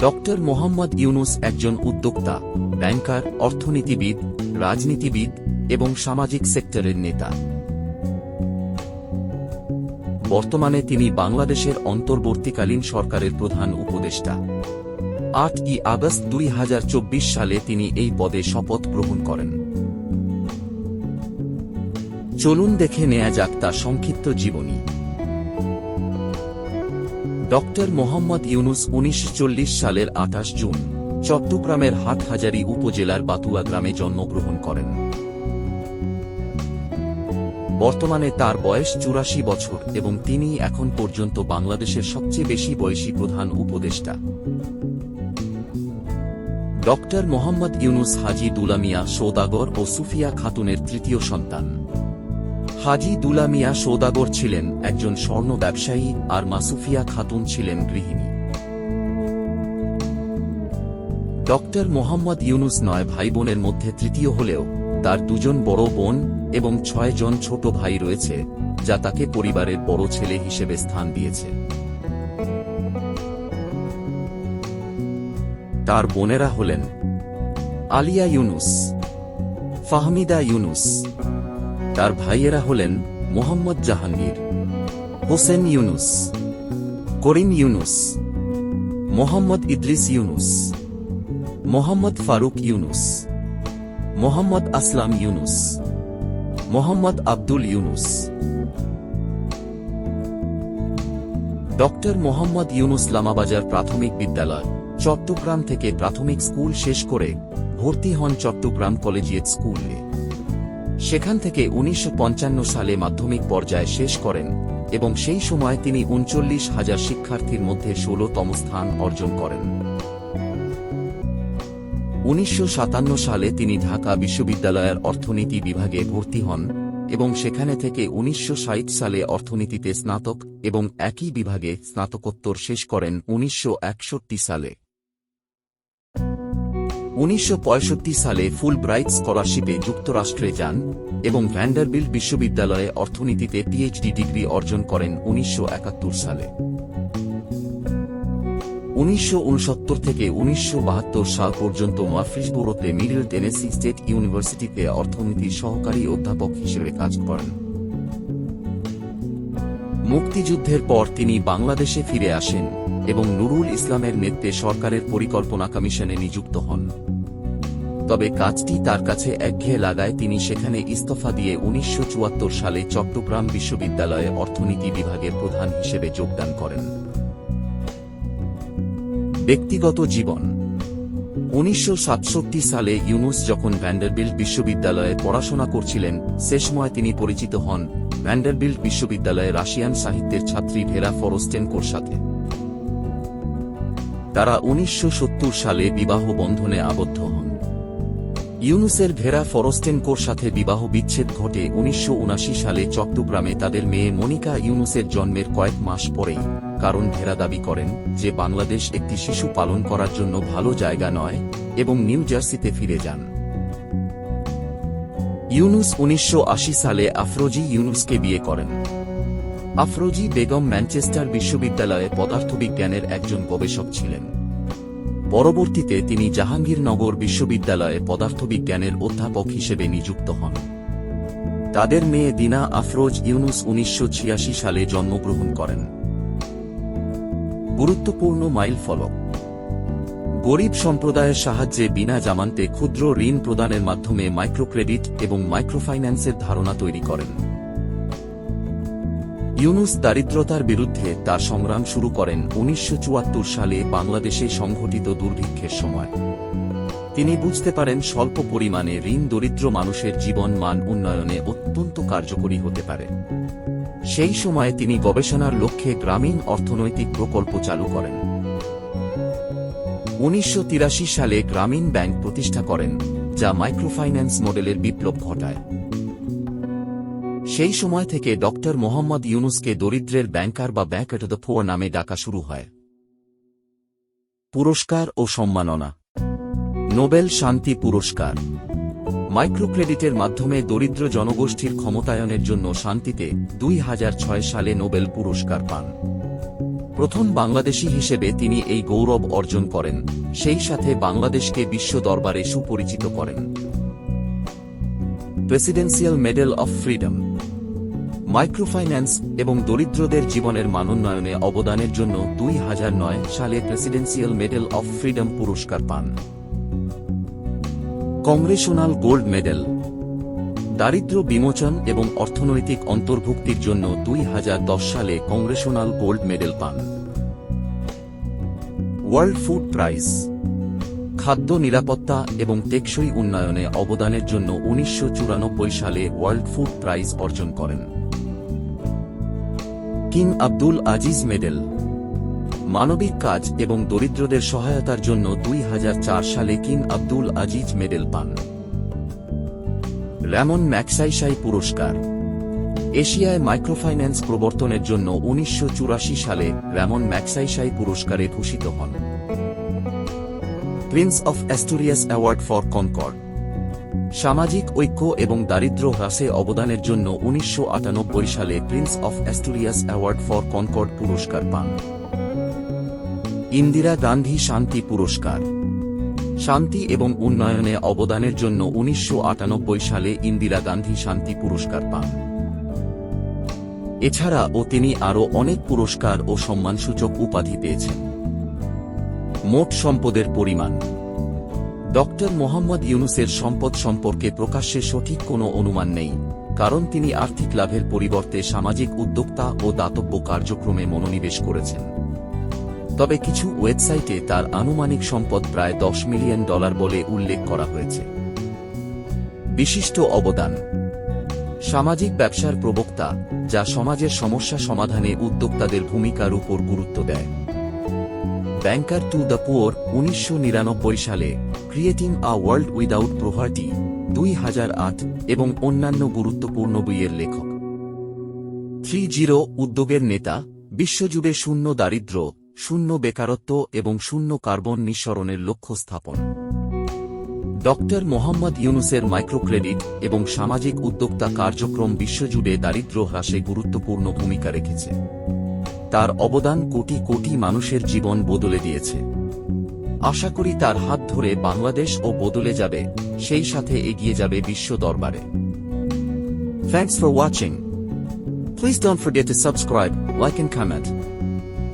Doctor Mohammad Yunus একজন উদ্যোক্তা, ব্যাংকার, অর্থনীতিবিদ, রাজনীতিবিদ এবং সামাজিক সেক্টরের নেতা। বর্তমানে তিনি বাংলাদেশের অন্তর্বর্তীকালীন সরকারের প্রধান উপদেষ্টা। 8ই আগস্ট 2024 সালে তিনি এই পদে শপথ গ্রহণ করেন। চলুন দেখে নেয়া যাক তার সংক্ষিপ্ত জীবনী। ডক্টর মোহাম্মদ ইউনুস 1940 সালের 28 জুন চট্টগ্রামের হাটহাজারী উপজেলার বাতুয়া গ্রামে জন্মগ্রহণ করেন। বর্তমানে তার বয়স 84 বছর এবং তিনি এখন পর্যন্ত বাংলাদেশের সবচেয়ে বেশি বয়সী প্রধান উপদেষ্টা। ডক্টর মোহাম্মদ ইউনুস হাজী দুলা মিয়া সওদাগর ও সুফিয়া খাতুনের তৃতীয় সন্তান। হাজী দুলা মিয়া সওদাগর ছিলেন একজন স্বর্ণ ব্যবসায়ী আর মা সুফিয়া খাতুন ছিলেন গৃহিণী। ডক্টর মোহাম্মদ ইউনুস 9 ভাই বোনের মধ্যে তৃতীয় হলেও তার 2 জন বড় বোন এবং 6 জন ছোট ভাই রয়েছে, যা তাকে পরিবারের বড় ছেলে হিসেবে স্থান দিয়েছে। তার বোনেরা হলেন আলিয়া ইউনুস, ফাহমিদা ইউনুস। তার ভাইয়েরা হলেন মোহাম্মদ জাহাঙ্গীর, হোসেন ইউনুস, করিম ইউনুস, মোহাম্মদ ইদ্রিস ইউনুস, মোহাম্মদ ফারুক ইউনুস, মোহাম্মদ আসলাম ইউনুস, মোহাম্মদ আব্দুল ইউনুস। ডক্টর মোহাম্মদ ইউনুস লামাবাজার প্রাথমিক বিদ্যালয়, চট্টগ্রাম থেকে প্রাথমিক স্কুল শেষ করে ভর্তি হন চট্টগ্রাম কলেজিয়েট স্কুলে। সেখান থেকে 1955 সালে মাধ্যমিক পর্যায়ে শেষ করেন এবং সেই সময় তিনি 39,000 শিক্ষার্থীর মধ্যে 16তম স্থান অর্জন করেন। 1957 সালে তিনি ঢাকা বিশ্ববিদ্যালয়ের অর্থনীতি বিভাগে ভর্তি হন এবং সেখানে থেকে 1960 সালে অর্থনীতিতে স্নাতক এবং একই বিভাগে স্নাতকোত্তর শেষ করেন 1961 সালে। 1965 সালে ফুল ব্রাইট স্কলারশিপে যুক্তরাষ্ট্রে যান এবং ভ্যান্ডারবিল্ট বিশ্ববিদ্যালয়ে অর্থনীতিতে পিএইচডি ডিগ্রি অর্জন করেন 1971 সালে। 1969 থেকে 1972 সাল পর্যন্ত মার্ফিসবোরোতে মিডল টেনেসি স্টেট ইউনিভার্সিটিতে অর্থনীতির সহকারী অধ্যাপক হিসেবে কাজ করেন। মুক্তিযুদ্ধের পর তিনি বাংলাদেশে ফিরে আসেন এবং নুরুল ইসলামের নেতৃত্বে সরকারের পরিকল্পনা কমিশনে নিযুক্ত হন। তবে কাজটি তার কাছে একঘেয়ে লাগায় তিনি সেখানে ইস্তফা দিয়ে 1974 সালে চট্টগ্রাম বিশ্ববিদ্যালয়ে অর্থনীতি বিভাগের প্রধান হিসেবে যোগদান করেন। ব্যক্তিগত জীবন। 1967 সালে ইউনুস যখন ভ্যান্ডারবিল্ট বিশ্ববিদ্যালয়ে পড়াশোনা করছিলেন, সে সময় তিনি পরিচিত হন ভ্যান্ডারবিল্ট বিশ্ববিদ্যালয়ে রাশিয়ান সাহিত্যের ছাত্রী ভেরা ফরস্টেনকোর সাথে। তারা 1970 সালে বিবাহ বন্ধনে আবদ্ধ হন। ইউনুসের ভেরা ফরস্টেনকোর সাথে বিবাহ বিচ্ছেদ ঘটে 1979 সালে চট্টগ্রামে তাদের মেয়ে মনিকা ইউনুসের জন্মের কয়েক মাস পরেই, কারণ ভেরা দাবি করেন যে বাংলাদেশ একটি শিশু পালন করার জন্য ভালো জায়গা নয় এবং নিউ জার্সিতে ফিরে যান। ইউনুস 1980 সালে আফরোজি ইউনুসকে বিয়ে করেন। আফরোজি বেগম ম্যানচেস্টার বিশ্ববিদ্যালয়ে পদার্থবিজ্ঞানের একজন গবেষক ছিলেন। পরবর্তীতে তিনি জাহাঙ্গীরনগর বিশ্ববিদ্যালয়ে পদার্থবিজ্ঞানের অধ্যাপক হিসেবে নিযুক্ত হন। তাদের মেয়ে দিনা আফরোজ ইউনুস 1986 সালে জন্মগ্রহণ করেন। গুরুত্বপূর্ণ মাইলফলক। গরিব সম্প্রদায়ের সাহায্যে বিনা জামানতে ক্ষুদ্র ঋণ প্রদানের মাধ্যমে মাইক্রোক্রেডিট এবং মাইক্রোফাইন্যান্সের ধারণা তৈরি করেন। ইউনুস দারিদ্রতার বিরুদ্ধে তার সংগ্রাম শুরু করেন 1974 সালে বাংলাদেশে সংঘটিত দুর্ভিক্ষের সময়। তিনি বুঝতে পারেন স্বল্প পরিমাণে ঋণ দরিদ্র মানুষের জীবন মান উন্নয়নে অত্যন্ত কার্যকরী হতে পারে। সেই সময়ে তিনি গবেষণার লক্ষ্যে গ্রামীণ অর্থনৈতিক প্রকল্প চালু করেন। 1983 সালে গ্রামীণ ব্যাংক প্রতিষ্ঠা করেন, যা মাইক্রোফাইন্যান্স মডেলের বিপ্লব ঘটায়। সেই সময় থেকে ডক্টর মোহাম্মদ ইউনুসকে দরিদ্রের ব্যাংকার বা ব্যাংক অফ দ্য পুয়ার নামে ডাকা শুরু হয়। পুরস্কার ও সম্মাননা। নোবেল শান্তি পুরস্কার। মাইক্রোক্রেডিটের মাধ্যমে দরিদ্র জনগোষ্ঠীর ক্ষমতায়নের জন্য শান্তিতে 2006 সালে নোবেল পুরস্কার পান। প্রথম বাংলাদেশী হিসেবে তিনি এই গৌরব অর্জন করেন, সেই সাথে বাংলাদেশকে বিশ্ব দরবারে সুপরিচিত করেন। Presidential medal of freedom. Microfinance এবং দরিদ্রদের জীবনের মানোন্নয়নে অবদানের জন্য 2009 সালে প্রেসিডেন্সিয়াল মেডেল অফ ফ্রিডম পুরস্কার পান। Congressional gold medal. দারিদ্র্য বিমোচন এবং অর্থনৈতিক অন্তর্ভুক্তির জন্য 2010 সালে কংগ্রেশনাল গোল্ড মেডেল পান। World food prize. খাদ্য নিরাপত্তা এবং টেকসই উন্নয়নে অবদানের জন্য 1994 সালে ওয়ার্ল্ড ফুড প্রাইজ অর্জন করেন। King Abdul Aziz medal. মানবিক কাজ এবং দরিদ্রদের সহায়তার জন্য 2004 সালে কিং আব্দুল আজিজ মেডেল পান। র্যামন ম্যাগসাইসাই পুরস্কার। এশিয়ায় মাইক্রোফাইন্যান্স প্রবর্তনের জন্য 1984 সালে র্যামন ম্যাগসাইসাই পুরস্কারে ভূষিত হন। Prince of Asturias award for Concord. সামাজিক ঐক্য এবং দারিদ্র্য হ্রাসে অবদানের জন্য 1998 সালে Prince of Asturias award for Concord পুরস্কার পান। ইন্দিরা গান্ধী শান্তি পুরস্কার। শান্তি এবং উন্নয়নে অবদানের জন্য 1998 সালে ইন্দিরা গান্ধী শান্তি পুরস্কার পান। এছাড়াও তিনি আরও অনেক পুরস্কার ও সম্মানসূচক উপাধি পেয়েছেন। মোট সম্পদের পরিমাণ। ডক্টর মোহাম্মদ ইউনূসের সম্পদ সম্পর্কে প্রকাশ্যে সঠিক কোনো অনুমান নেই, কারণ তিনি আর্থিক লাভের পরিবর্তে সামাজিক উদ্যোক্তা ও দাতব্য কার্যক্রমে মনোনিবেশ করেছেন। তবে কিছু ওয়েবসাইটে তার আনুমানিক সম্পদ প্রায় $10 মিলিয়ন বলে উল্লেখ করা হয়েছে। বিশিষ্ট অবদান। সামাজিক ব্যবসার প্রবক্তা, যা সমাজের সমস্যা সমাধানে উদ্যোক্তাদের ভূমিকার উপর গুরুত্ব দেয়। ব্যাংকার টু দ্য পুয়ার 1999 সালে, creating a world without poverty 2008 এবং অন্যান্য গুরুত্বপূর্ণ বইয়ের লেখক। 30 উদ্যোগের নেতা, বিশ্বজুড়ে শূন্য দারিদ্র্য, শূন্য বেকারত্ব এবং শূন্য কার্বন নিঃসরণের লক্ষ্য স্থাপন। ডক্টর মোহাম্মদ ইউনূসের মাইক্রোক্রেডিট এবং সামাজিক উদ্যোক্তা কার্যক্রম বিশ্বজুড়ে দারিদ্র্য হ্রাসে গুরুত্বপূর্ণ ভূমিকা রেখেছে। তার অবদান কোটি কোটি মানুষের জীবন বদলে দিয়েছে। আশা করি তার হাত ধরে বাংলাদেশও বদলে যাবে, সেই সাথে এগিয়ে যাবে বিশ্ব দরবারে। Thanks for watching. Please don't forget to subscribe, like and comment.